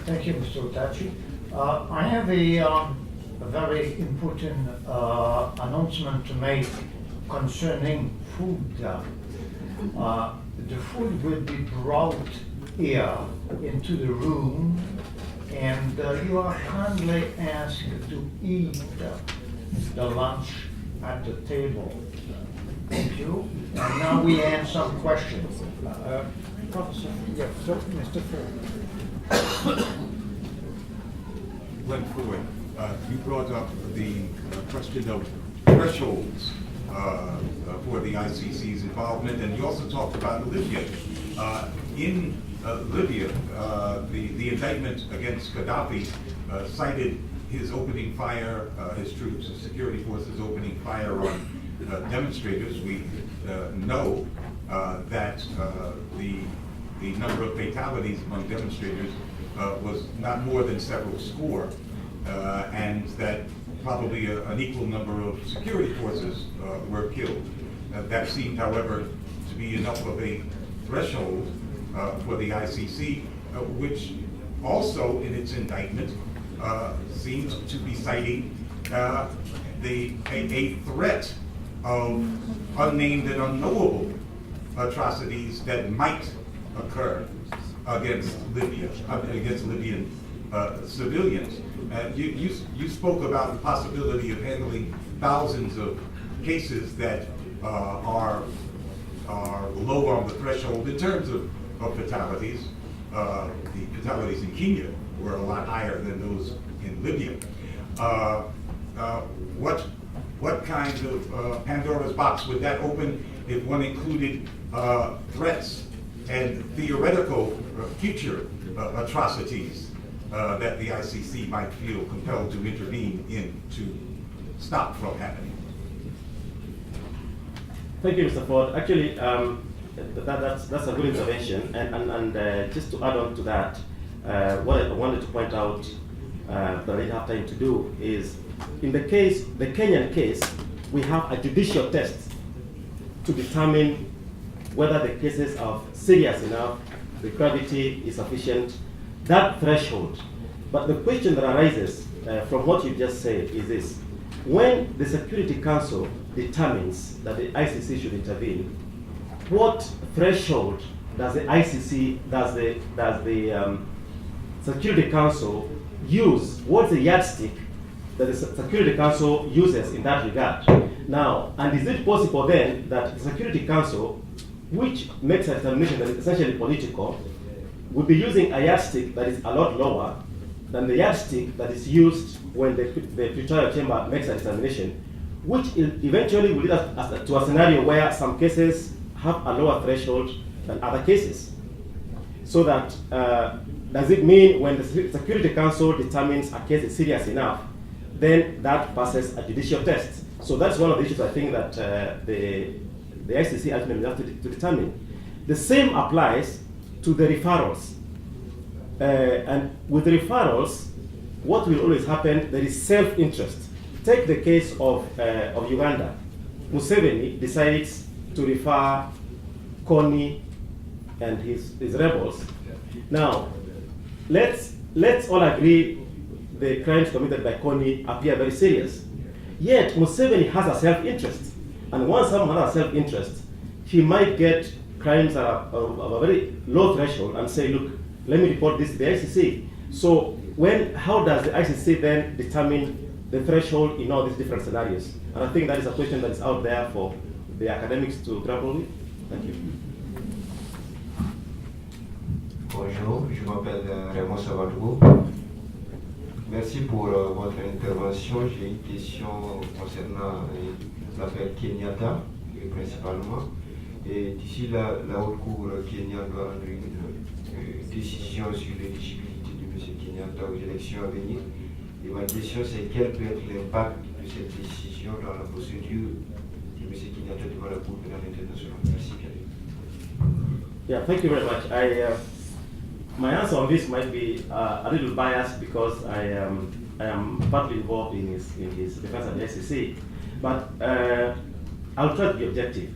Thank you, Mr. Otachi. I have a very important announcement to make concerning food. The food will be brought here into the room, and you are kindly asked to eat the lunch at the table. Thank you. And now we have some questions. Professor, yes, so, Mr. Ford. Glenn Ford, you brought up the question of thresholds for the ICC's involvement, and you also talked about Libya. In Libya, the indictment against Gaddafi cited his opening fire, his troops, the security forces opening fire on demonstrators. We know that the number of fatalities among demonstrators was not more than several score, and that probably an equal number of security forces were killed. That seemed, however, to be enough of a threshold for the ICC, which also in its indictment seemed to be citing a threat of unnamed and unknowable atrocities that might occur against Libya, against Libyan civilians. You spoke about the possibility of handling thousands of cases that are low on the threshold in terms of fatalities. The fatalities in Kenya were a lot higher than those in Libya. What kind of Pandora's box would that open if one included threats and theoretical future atrocities that the ICC might feel compelled to intervene in to stop from happening? Thank you, Mr. Ford. Actually, that's a good intervention. And just to add on to that, what I wanted to point out that I didn't have time to do is, in the case, the Kenyan case, we have a judicial test to determine whether the cases are serious enough, the gravity is sufficient, that threshold. But the question that arises from what you just said is this: when the Security Council determines that the ICC should intervene, what threshold does the ICC, does the Security Council use? What's the yardstick that the Security Council uses in that regard? Now, and is it possible then that the Security Council, which makes a determination that is essentially political, will be using a yardstick that is a lot lower than the yardstick that is used when the pretrial chamber makes a determination, which eventually will lead us to a scenario where some cases have a lower threshold than other cases? So that, does it mean when the Security Council determines a case is serious enough, then that passes a judicial test? So that's one of the issues I think that the ICC ultimately will have to determine. The same applies to the referrals. And with the referrals, what will always happen, there is self-interest. Take the case of Uganda. Museveni decides to refer Kony and his rebels. Now, let's all agree the crimes committed by Kony appear very serious. Yet Museveni has a self-interest, and once someone has a self-interest, he might get crimes that are of a very low threshold and say, look, let me report this to the ICC. So how does the ICC then determine the threshold in all these different scenarios? And I think that is a question that is out there for the academics to grapple with. Thank you. Bonjour, je m'appelle Raymond Savadou. Merci pour votre intervention. J'ai une question concernant l'affaire Kenyatta, principalement. Et d'ici là, la Haute Cour Kenya doit rendre une décision sur l'éligibilité de M. Kenyatta aux élections à venir. Et ma question, c'est quel peut être l'impact de cette décision dans la procédure de M. Kenyatta devant la Cour pénale internationale? Merci. Yeah, thank you very much. My answer on this might be a little biased because I am partly involved in his defense at the SEC, but I'll try to be objective.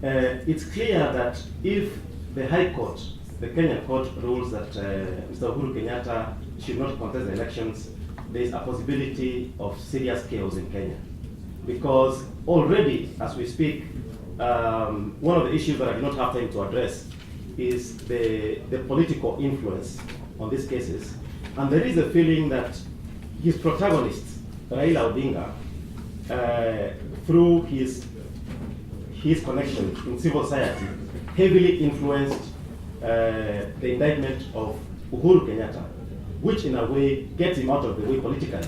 It's clear that if the High Court the Kenyan court rules that Mr. Uhuru Kenyatta should not contest the elections, there is a possibility of serious chaos in Kenya. Because already, as we speak, one of the issues that I do not have time to address is the political influence on these cases. And there is a feeling that his protagonist, Raila Odinga, through his connection in civil society, heavily influenced the indictment of Uhuru Kenyatta, which in a way gets him out of the way politically.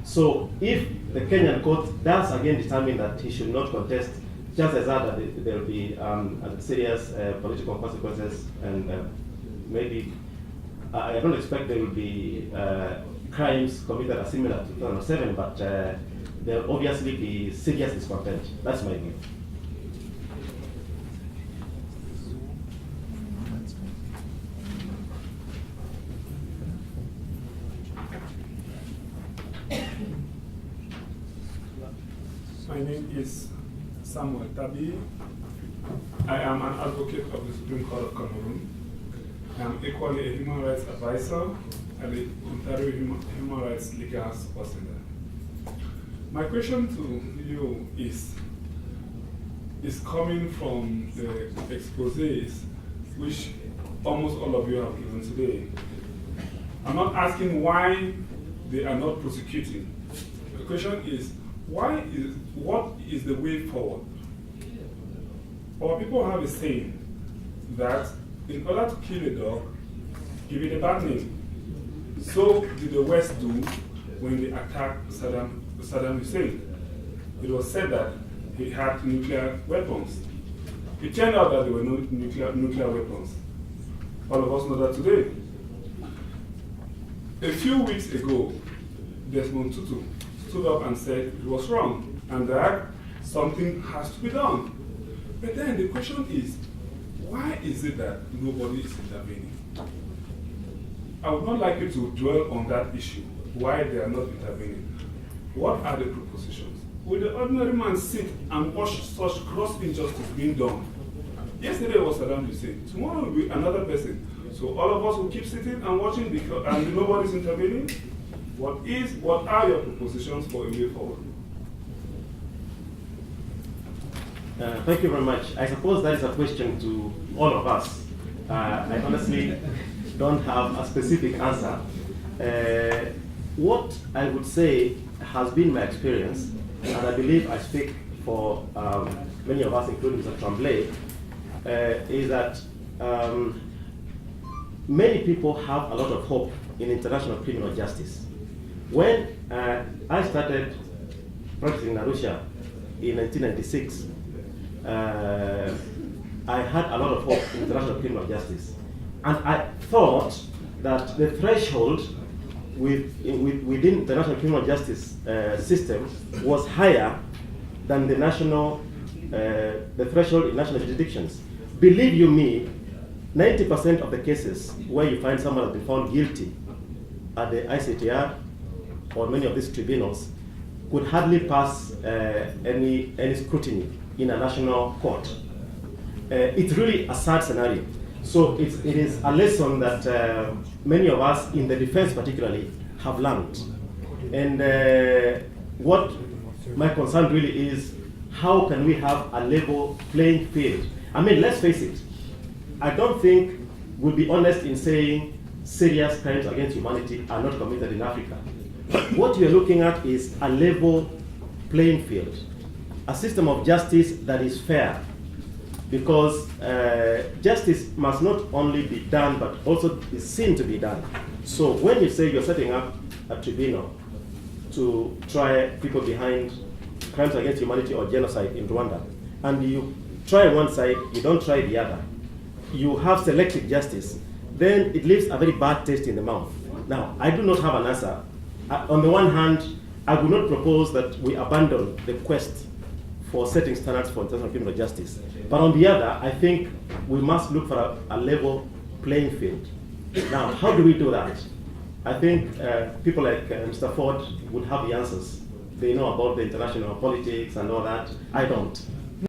So if the Kenyan court does again determine that he should not contest, chances are that there will be serious political consequences, and maybe, I don't expect there will be crimes committed as similar to 2007, but there will obviously be serious discontent. That's my view. My name is Samuel Tabi. I am an advocate of the Supreme Court of Cameroon. I am equally a human rights advisor and a Ontario human rights legal person. My question to you is coming from the exposés which almost all of you have given today. I'm not asking why they are not prosecuting. The question is, what is the way forward? Our people have a saying that in order to kill a dog, give it a bad name. So did the West do when they attacked Saddam Hussein. It was said that he had nuclear weapons. It turned out that there were no nuclear weapons. All of us know that today. A few weeks ago, Desmond Tutu stood up and said it was wrong and that something has to be done. But then the question is, why is it that nobody is intervening? I would not like you to dwell on that issue, why they are not intervening. What are the propositions? Will the ordinary man sit and watch such gross injustice being done? Yesterday was Saddam Hussein, tomorrow will be another person. So all of us will keep sitting and watching because, and nobody's intervening? What are your propositions for a way forward? Thank you very much. I suppose that is a question to all of us. I honestly don't have a specific answer. What I would say has been my experience, and I believe I speak for many of us, including Mr. Tremblay, is that many people have a lot of hope in international criminal justice. When I started practicing in Arusha in 1996, I had a lot of hope in international criminal justice. And I thought that the threshold within international criminal justice system was higher than the threshold in national jurisdictions. Believe you me, 90% of the cases where you find someone has been found guilty at the ICTR or many of these tribunals could hardly pass any scrutiny in a national court. It's really a sad scenario. So it is a lesson that many of us in the defense particularly have learned. And what my concern really is, how can we have a level playing field? I mean, let's face it, I don't think we'll be honest in saying serious crimes against humanity are not committed in Africa. What we are looking at is a level playing field, a system of justice that is fair, because justice must not only be done, but also is seen to be done. So when you say you're setting up a tribunal to try people behind crimes against humanity or genocide in Rwanda, and you try one side, you don't try the other, you have selective justice, then it leaves a very bad taste in the mouth. Now, I do not have an answer. On the one hand, I would not propose that we abandon the quest for setting standards for international criminal justice. But on the other, I think we must look for a level playing field. Now, how do we do that? I think people like Mr. Ford would have the answers. They know about the international politics and all that. I don't.